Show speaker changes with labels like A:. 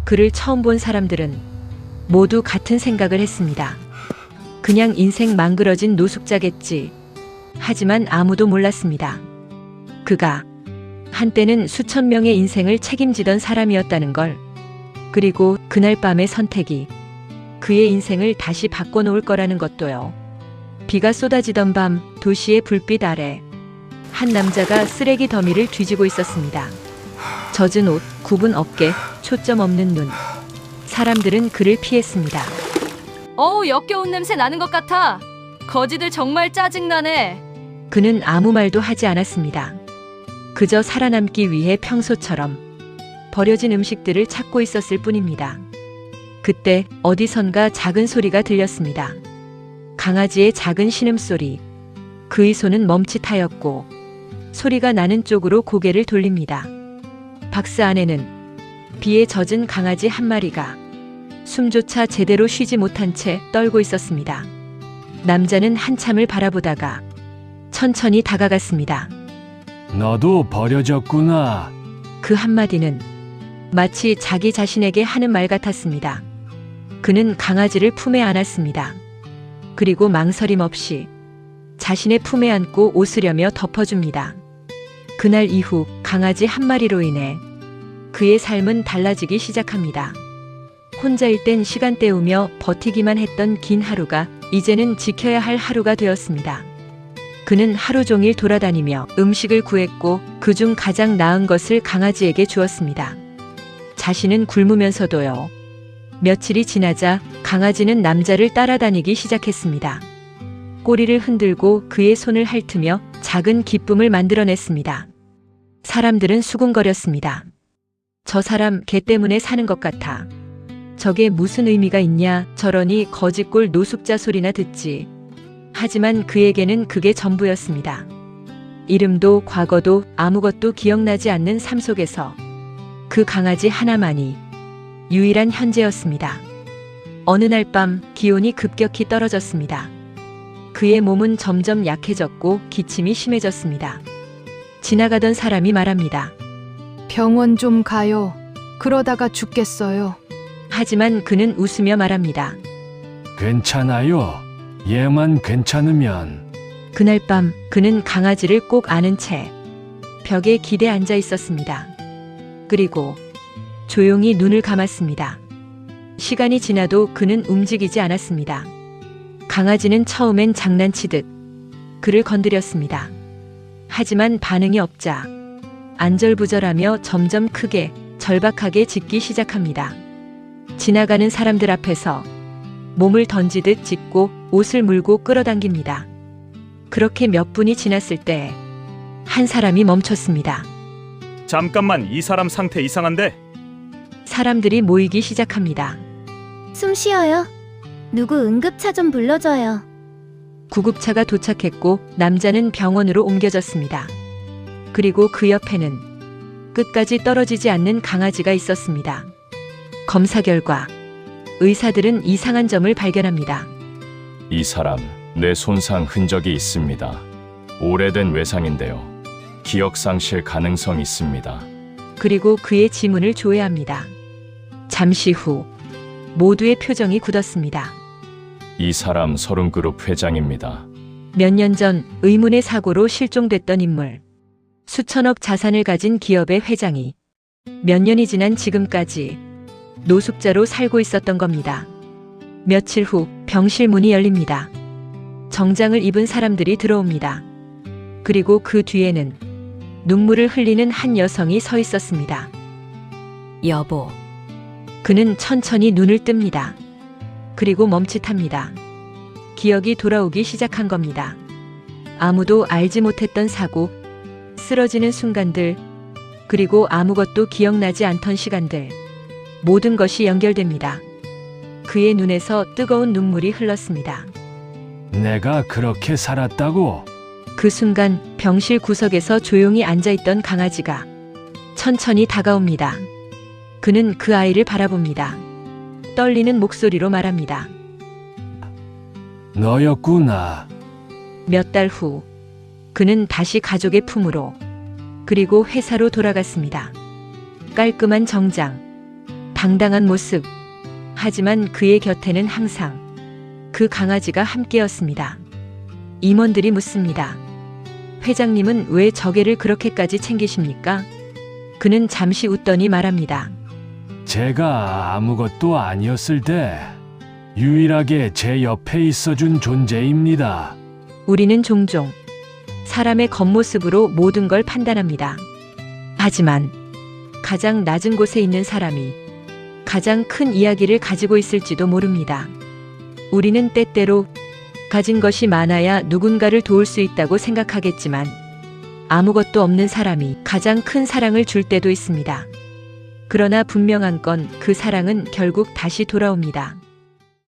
A: 그를 처음 본 사람들은 모두 같은 생각을 했습니다. 그냥 인생 망그러진 노숙자겠지. 하지만 아무도 몰랐습니다. 그가 한때는 수천 명의 인생을 책임지던 사람이었다는 걸. 그리고 그날 밤의 선택이 그의 인생을 다시 바꿔놓을 거라는 것도요. 비가 쏟아지던 밤 도시의 불빛 아래 한 남자가 쓰레기 더미를 뒤지고 있었습니다. 젖은 옷, 굽은 어깨, 초점 없는 눈. 사람들은 그를 피했습니다.
B: 어우, 역겨운 냄새 나는 것 같아. 거지들 정말 짜증나네.
A: 그는 아무 말도 하지 않았습니다. 그저 살아남기 위해 평소처럼 버려진 음식들을 찾고 있었을 뿐입니다. 그때 어디선가 작은 소리가 들렸습니다. 강아지의 작은 신음소리. 그의 손은 멈칫하였고 소리가 나는 쪽으로 고개를 돌립니다. 박스 안에는 비에 젖은 강아지 한 마리가 숨조차 제대로 쉬지 못한 채 떨고 있었습니다. 남자는 한참을 바라보다가 천천히 다가갔습니다.
C: 너도 버려졌구나.
A: 그 한마디는 마치 자기 자신에게 하는 말 같았습니다. 그는 강아지를 품에 안았습니다. 그리고 망설임 없이 자신의 품에 안고 웃으려며 덮어줍니다. 그날 이후 강아지 한 마리로 인해 그의 삶은 달라지기 시작합니다. 혼자일 땐 시간 때우며 버티기만 했던 긴 하루가 이제는 지켜야 할 하루가 되었습니다. 그는 하루 종일 돌아다니며 음식을 구했고 그중 가장 나은 것을 강아지에게 주었습니다. 자신은 굶으면서도요. 며칠이 지나자 강아지는 남자를 따라다니기 시작했습니다. 꼬리를 흔들고 그의 손을 핥으며 작은 기쁨을 만들어냈습니다. 사람들은 수군거렸습니다. 저 사람 개 때문에 사는 것 같아. 저게 무슨 의미가 있냐. 저러니 거지꼴 노숙자 소리나 듣지. 하지만 그에게는 그게 전부였습니다. 이름도 과거도 아무것도 기억나지 않는 삶 속에서 그 강아지 하나만이 유일한 현재였습니다. 어느 날 밤 기온이 급격히 떨어졌습니다. 그의 몸은 점점 약해졌고 기침이 심해졌습니다. 지나가던 사람이 말합니다.
D: 병원 좀 가요. 그러다가 죽겠어요.
A: 하지만 그는 웃으며 말합니다.
C: 괜찮아요. 얘만 괜찮으면.
A: 그날 밤 그는 강아지를 꼭 안은 채 벽에 기대 앉아 있었습니다. 그리고 조용히 눈을 감았습니다. 시간이 지나도 그는 움직이지 않았습니다. 강아지는 처음엔 장난치듯 그를 건드렸습니다. 하지만 반응이 없자 안절부절하며 점점 크게 절박하게 짖기 시작합니다. 지나가는 사람들 앞에서 몸을 던지듯 짖고 옷을 물고 끌어당깁니다. 그렇게 몇 분이 지났을 때 한 사람이 멈췄습니다.
E: 잠깐만, 이 사람 상태 이상한데?
A: 사람들이 모이기 시작합니다.
F: 숨 쉬어요. 누구 응급차 좀 불러줘요.
A: 구급차가 도착했고 남자는 병원으로 옮겨졌습니다. 그리고 그 옆에는 끝까지 떨어지지 않는 강아지가 있었습니다. 검사 결과 의사들은 이상한 점을 발견합니다.
G: 이 사람, 뇌 손상 흔적이 있습니다. 오래된 외상인데요. 기억 상실 가능성 있습니다.
A: 그리고 그의 지문을 조회합니다. 잠시 후 모두의 표정이 굳었습니다.
G: 이 사람 서른그룹 회장입니다.
A: 몇 년 전 의문의 사고로 실종됐던 인물. 수천억 자산을 가진 기업의 회장이 몇 년이 지난 지금까지 노숙자로 살고 있었던 겁니다. 며칠 후 병실 문이 열립니다. 정장을 입은 사람들이 들어옵니다. 그리고 그 뒤에는 눈물을 흘리는 한 여성이 서 있었습니다. 여보. 그는 천천히 눈을 뜹니다. 그리고 멈칫합니다. 기억이 돌아오기 시작한 겁니다. 아무도 알지 못했던 사고, 쓰러지는 순간들, 그리고 아무것도 기억나지 않던 시간들. 모든 것이 연결됩니다. 그의 눈에서 뜨거운 눈물이 흘렀습니다.
C: 내가 그렇게 살았다고?
A: 그 순간 병실 구석에서 조용히 앉아있던 강아지가 천천히 다가옵니다. 그는 그 아이를 바라봅니다. 떨리는 목소리로 말합니다.
C: 너였구나.
A: 몇 달 후 그는 다시 가족의 품으로 그리고 회사로 돌아갔습니다. 깔끔한 정장, 당당한 모습. 하지만 그의 곁에는 항상 그 강아지가 함께였습니다. 임원들이 묻습니다. 회장님은 왜 저개를 그렇게까지 챙기십니까? 그는 잠시 웃더니 말합니다.
C: 제가 아무것도 아니었을 때 유일하게 제 옆에 있어준 존재입니다.
A: 우리는 종종 사람의 겉모습으로 모든 걸 판단합니다. 하지만 가장 낮은 곳에 있는 사람이 가장 큰 이야기를 가지고 있을지도 모릅니다. 우리는 때때로 가진 것이 많아야 누군가를 도울 수 있다고 생각하겠지만 아무것도 없는 사람이 가장 큰 사랑을 줄 때도 있습니다. 그러나 분명한 건 그 사랑은 결국 다시 돌아옵니다.